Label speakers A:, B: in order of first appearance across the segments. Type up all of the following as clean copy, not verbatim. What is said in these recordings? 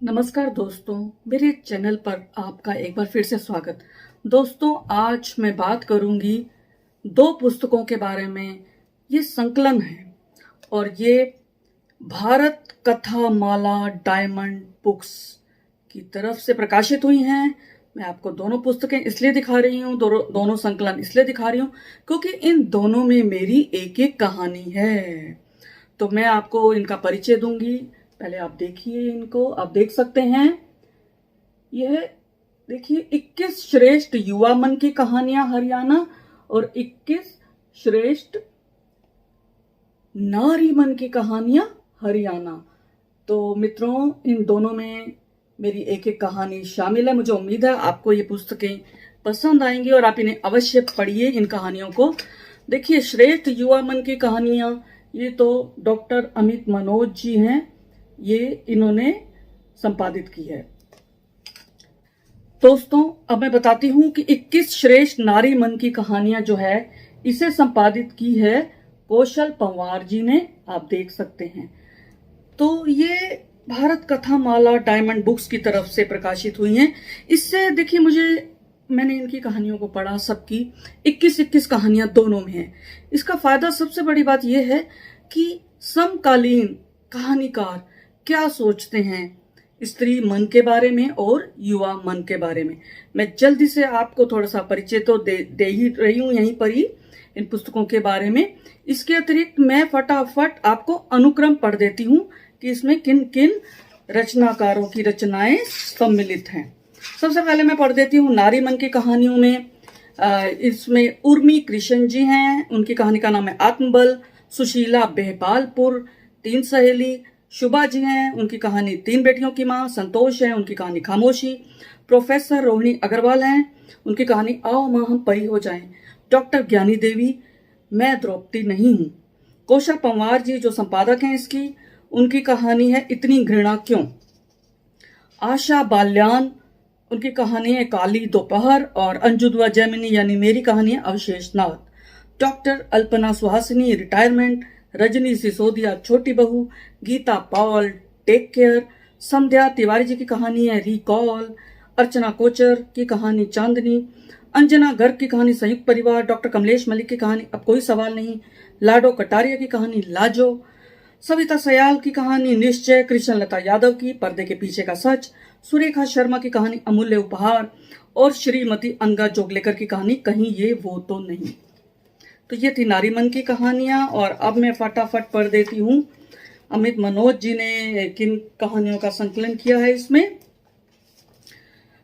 A: नमस्कार दोस्तों, मेरे चैनल पर आपका एक बार फिर से स्वागत। दोस्तों, आज मैं बात करूंगी दो पुस्तकों के बारे में। ये संकलन है और ये भारत कथा माला डायमंड बुक्स की तरफ से प्रकाशित हुई हैं। मैं आपको दोनों पुस्तकें इसलिए दिखा रही हूँ, दोनों संकलन इसलिए दिखा रही हूँ क्योंकि इन दोनों में मेरी एक एक कहानी है। तो मैं आपको इनका परिचय दूंगी। पहले आप देखिए, इनको आप देख सकते हैं। यह देखिए 21 श्रेष्ठ युवा मन की कहानियां हरियाणा और 21 श्रेष्ठ नारी मन की कहानियां हरियाणा। तो मित्रों, इन दोनों में मेरी एक एक कहानी शामिल है। मुझे उम्मीद है आपको ये पुस्तकें पसंद आएंगी और आप इन्हें अवश्य पढ़िए। इन कहानियों को देखिए। श्रेष्ठ युवा मन की कहानियां, ये तो डॉक्टर अमित मनोज जी हैं, ये इन्होंने संपादित की है। दोस्तों, अब मैं बताती हूं कि 21 श्रेष्ठ नारी मन की कहानियां जो है, इसे संपादित की है कौशल पंवार जी ने। आप देख सकते हैं। तो ये भारत कथा माला डायमंड बुक्स की तरफ से प्रकाशित हुई हैं। इससे देखिए, मैंने इनकी कहानियों को पढ़ा, सबकी 21 कहानियां दोनों में है। इसका फायदा, सबसे बड़ी बात यह है कि समकालीन कहानीकार क्या सोचते हैं स्त्री मन के बारे में और युवा मन के बारे में। मैं जल्दी से आपको थोड़ा सा परिचय तो दे ही रही हूं यहीं पर ही इन पुस्तकों के बारे में। इसके अतिरिक्त मैं फटाफट आपको अनुक्रम पढ़ देती हूं कि इसमें किन किन रचनाकारों की रचनाएं सम्मिलित हैं। सबसे पहले मैं पढ़ देती हूँ नारी मन की कहानियों में। इसमें उर्मी कृष्ण जी हैं, उनकी कहानी का नाम है आत्मबल। सुशीला बेहपालपुर, 3 सहेली। शुभा जी हैं, उनकी कहानी 3 बेटियों की माँ। संतोष है, उनकी कहानी खामोशी। प्रोफेसर रोहिणी अग्रवाल हैं, उनकी कहानी आओ माँ हम परी हो जाएं। डॉक्टर ज्ञानी देवी, मैं द्रौपदी नहीं हूँ। कौशल पंवार जी जो संपादक हैं इसकी, उनकी कहानी है इतनी घृणा क्यों। आशा बाल्यान, उनकी कहानी है काली दोपहर। और अंजुदवा जैमिनी यानी मेरी कहानी है अवशेषनाथ। Doctor Alpana Suhasini, retirement. रजनी सिसोदिया, छोटी बहू। Geeta Paul, take care. संध्या तिवारी जी की कहानी है रिकॉल। अर्चना कोचर की कहानी चांदनी। अंजना गर्ग की कहानी संयुक्त परिवार। डॉक्टर कमलेश मलिक की कहानी अब कोई सवाल नहीं। लाडो कटारिया की कहानी लाजो। सविता सयाल की कहानी निश्चय। कृष्णलता यादव की पर्दे के पीछे का सच। सुरेखा शर्मा की कहानी अमूल्य उपहार। और श्रीमती अनगा जोगलेकर की कहानी कहीं ये वो तो नहीं। तो ये थी नारी मन की कहानियां। और अब मैं फटाफट पढ़ देती हूँ अमित मनोज जी ने किन कहानियों का संकलन किया है इसमें।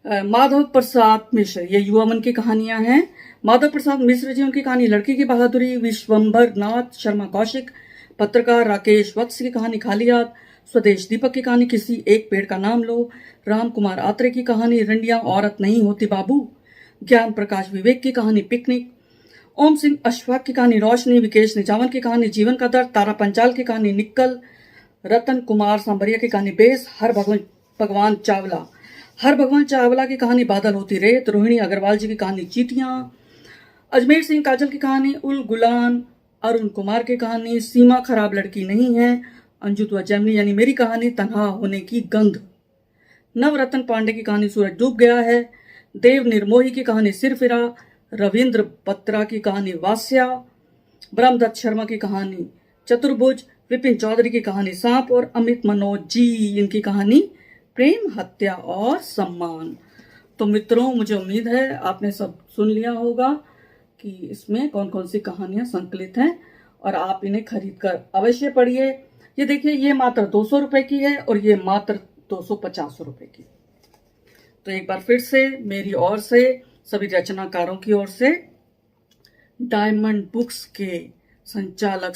A: माधव प्रसाद मिश्र, ये युवा मन की कहानियां हैं। माधव प्रसाद मिश्र जी, उनकी कहानी लड़की की बहादुरी। विश्वंभर नाथ शर्मा कौशिक, पत्रकार। राकेश वत्स की कहानी खाली हाथ। स्वदेश दीपक की कहानी किसी एक पेड़ का नाम लो। राम कुमार आत्रे की कहानी रंडिया औरत नहीं होती बाबू। ज्ञान प्रकाश विवेक की कहानी पिकनिक। ओम सिंह अशफाक की कहानी रोशनी। विकेश निजावन की कहानी जीवन का दर्द। तारा पंचाल की कहानी निक्कल। रतन कुमार सांभरिया की कहानी बेस। हर भगवान चावला की कहानी बादल होती रेत। रोहिणी अग्रवाल जी की कहानी चीटियां। अजमेर सिंह काजल की कहानी उल गुलान। अरुण कुमार की कहानी सीमा खराब लड़की नहीं है। अंजुत्वा जैमिनी यानी मेरी कहानी तन्हा होने की गंध। नवरत्न पांडे की कहानी सूरज डूब गया है। देव निर्मोही की कहानी सिरफिरा। रविंद्र बत्रा की कहानी वास्या। ब्रह्मदत्त शर्मा की कहानी चतुर्भुज। विपिन चौधरी की कहानी सांप। और अमित मनोज जी, इनकी कहानी प्रेम हत्या और सम्मान। तो मित्रों, मुझे उम्मीद है आपने सब सुन लिया होगा कि इसमें कौन कौन सी कहानियां संकलित हैं और आप इन्हें खरीद कर अवश्य पढ़िए। ये देखिए, ये मात्र 200 रुपए की है और ये मात्र 250 रुपए की। तो एक बार फिर से मेरी ओर से, सभी रचनाकारों की ओर से, डायमंड बुक्स के संचालक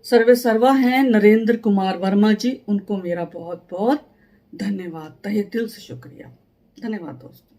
A: सर्वे सर्वा हैं नरेंद्र कुमार वर्मा जी, उनको मेरा बहुत बहुत धन्यवाद, तहे दिल से शुक्रिया। धन्यवाद दोस्तों।